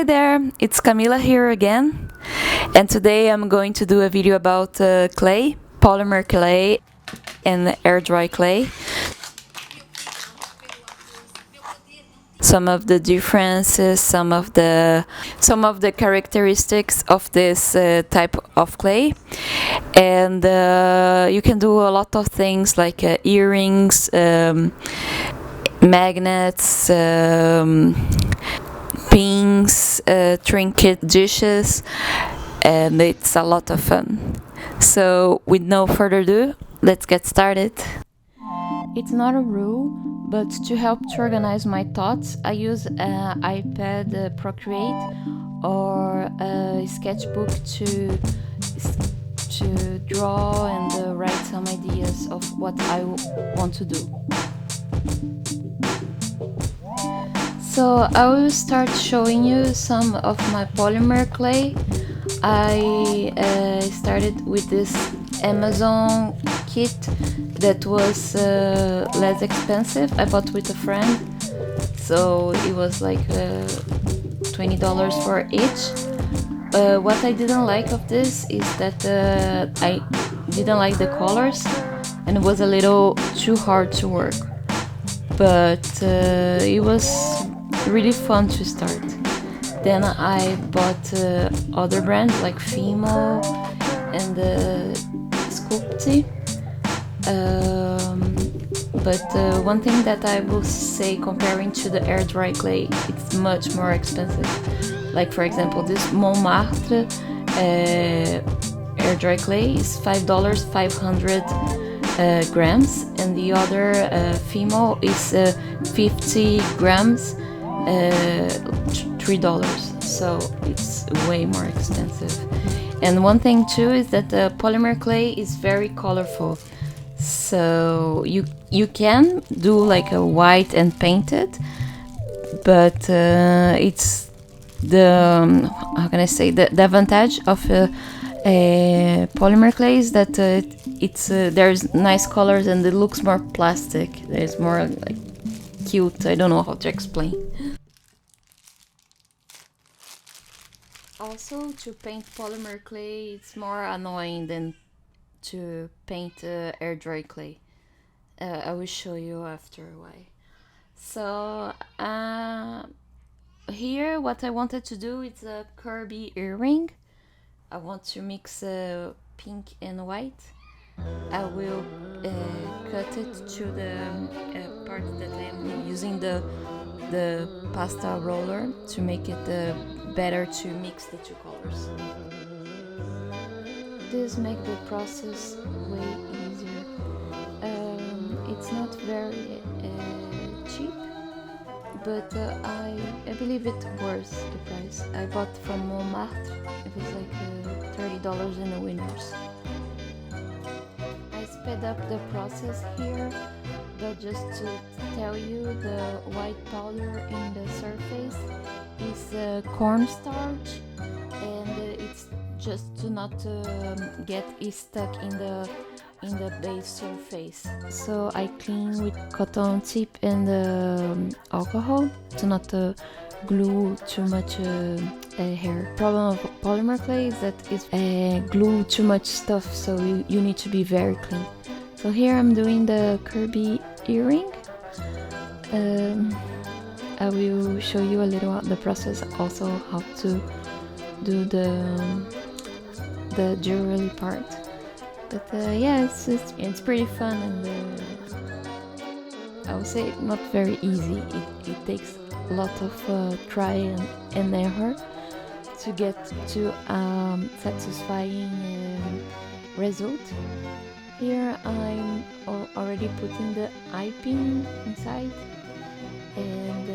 there, it's Camila here again, and today I'm going to do a video about clay, polymer clay and air dry clay. Some of the differences, some of the characteristics of this type of clay, and you can do a lot of things like earrings, magnets, pins, trinket dishes, and it's a lot of fun. So with no further ado, let's get started. It's not a rule, but to help to organize my thoughts, I use an iPad Procreate or a sketchbook to draw and write some ideas of what I want to do. So I will start showing you some of my polymer clay. I started with this Amazon kit that was less expensive. I bought with a friend, so it was like $20 for each. What I didn't like of this is that I didn't like the colors and it was a little too hard to work, but it was really fun to start. Then I bought other brands like Fimo and Sculpty. But one thing that I will say, comparing to the air dry clay, it's much more expensive. Like for example, this Montmartre air dry clay is $5, 500 grams, and the other Fimo is 50 grams, $3. So it's way more expensive. And one thing too is that the polymer clay is very colorful. So you can do like a white and paint it, but it's the how can I say, the advantage of a polymer clay is that it's there's nice colors and it looks more plastic. There's more like cute. I don't know how to explain. Also, to paint polymer clay, it's more annoying than to paint air dry clay. I will show you after why. So here what I wanted to do is a Kirby earring. I want to mix pink and white. I will cut it to the part that I am using the pasta roller to make it better to mix the two colors. This makes the process way easier. It's not very cheap, but I believe it's worth the price. I bought from Montmartre. It was like $30 in the Winners. I sped up the process here, but just to tell you, the white powder in the surface is cornstarch, and it's just to not get stuck in the base surface. So I clean with cotton tip and alcohol to not glue too much hair. Problem of polymer clay is that it glue too much stuff, so you need to be very clean. So here I'm doing the Kirby earring. I will show you a little the process, also how to do the jewelry part. But yeah, it's pretty fun, and I would say not very easy. It takes a lot of try and error to get to satisfying result. Here I'm already putting the eye pin inside, and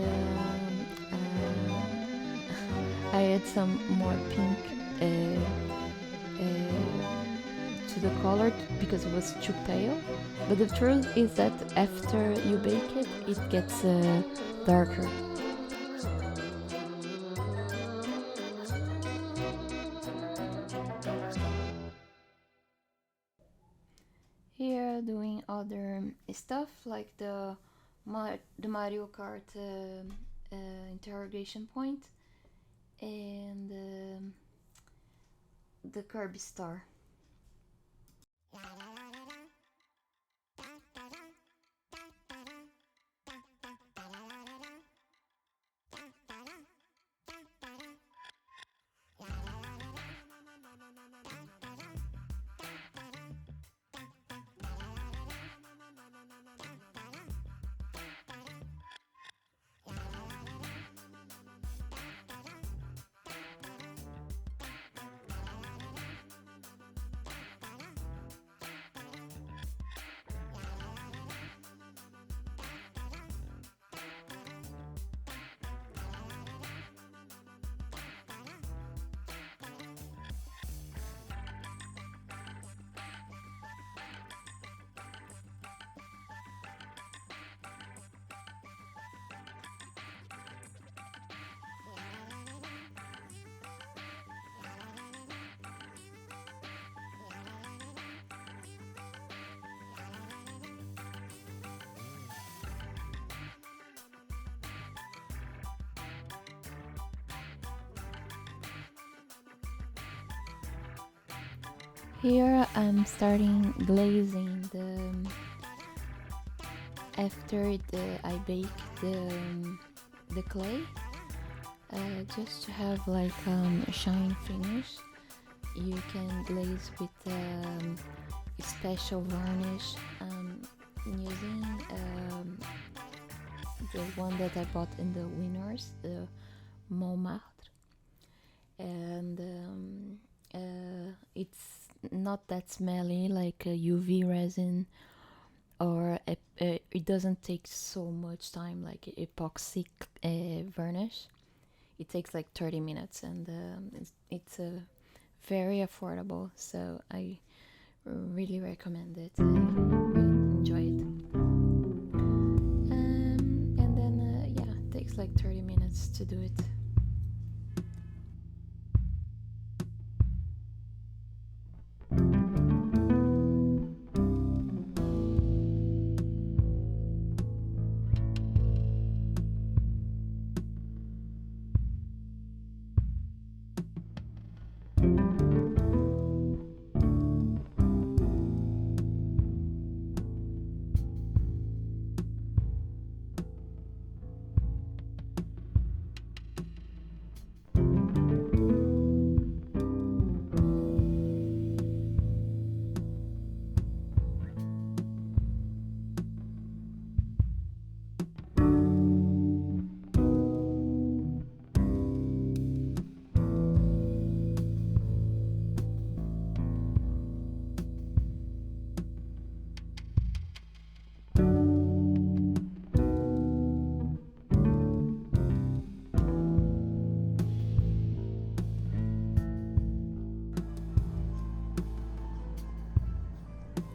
I add some more pink to the color because it was too pale. But the truth is that after you bake it, it gets darker. Here doing other stuff like the Mario Kart interrogation point, and the Kirby Star. Here I'm starting glazing after I bake the clay, just to have like a shine finish. You can glaze with a special varnish. Using the one that I bought in the Winners, the Montmartre, and it's not that smelly like a UV resin, or it doesn't take so much time like epoxy varnish. It takes like 30 minutes, and it's very affordable, so I really recommend it. I really enjoy it. And then yeah, it takes like 30 minutes to do it.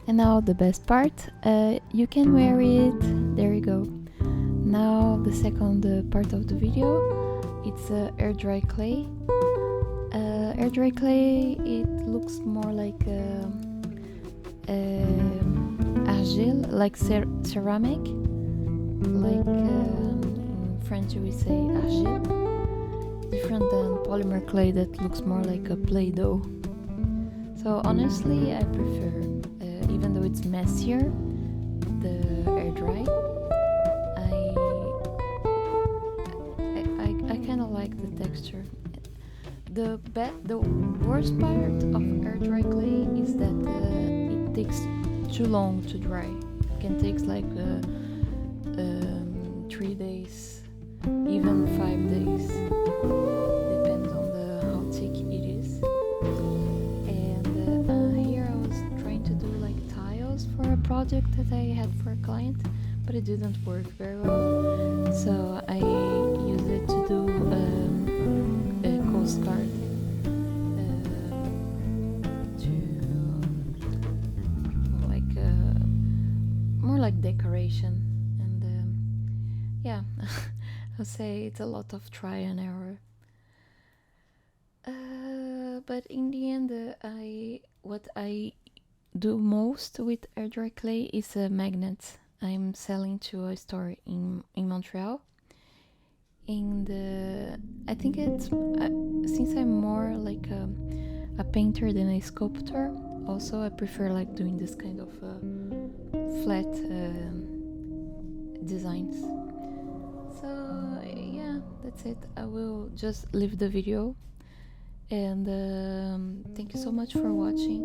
And now the best part, you can wear it. There you go. Now the second part of the video, it's air dry clay. Air dry clay, it looks more like argile, like ceramic, like in French we say argile, different than polymer clay that looks more like a Play-Doh. So honestly, I prefer, even though it's messier, the air dry. I kind of like the texture. The worst part of air dry clay is that it takes too long to dry. It can take like 3 days, even 5 days. Depends on how thick it is. And here I was trying to do like tiles for a project that I had for a client, but it didn't work very well. So I used it to do a Coast Guard. More like decoration, and yeah, I'll say it's a lot of try and error. But in the end, what I do most with air dry clay is magnets. I'm selling to a store in Montreal. in the, I think it's since I'm more like a painter than a sculptor. Also, I prefer like doing this kind of flat designs. So yeah, that's it. I will just leave the video, and thank you so much for watching.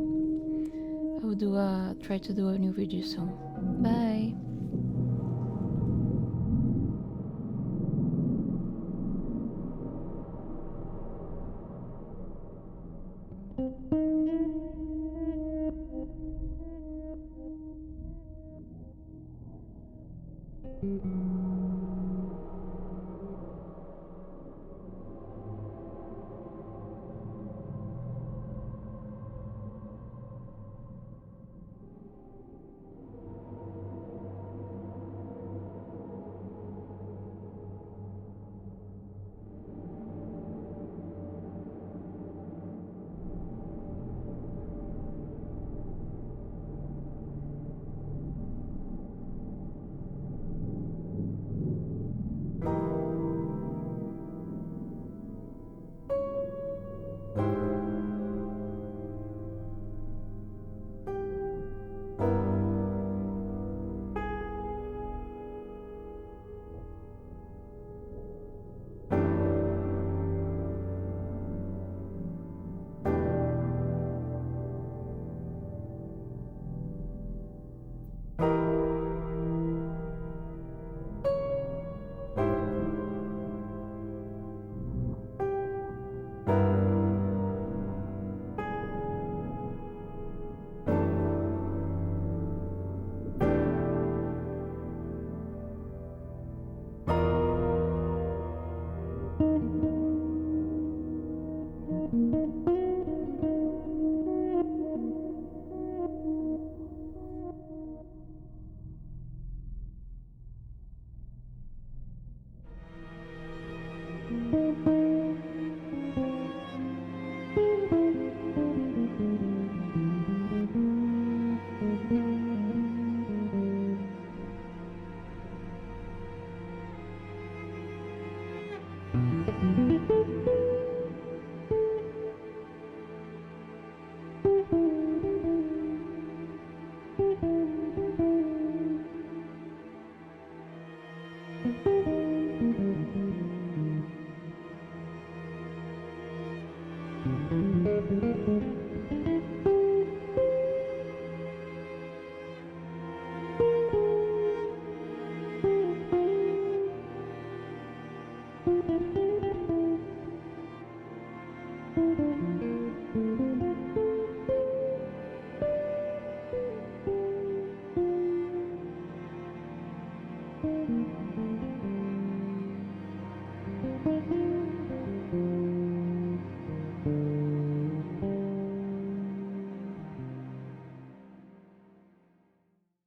I will try to do a new video soon. Bye.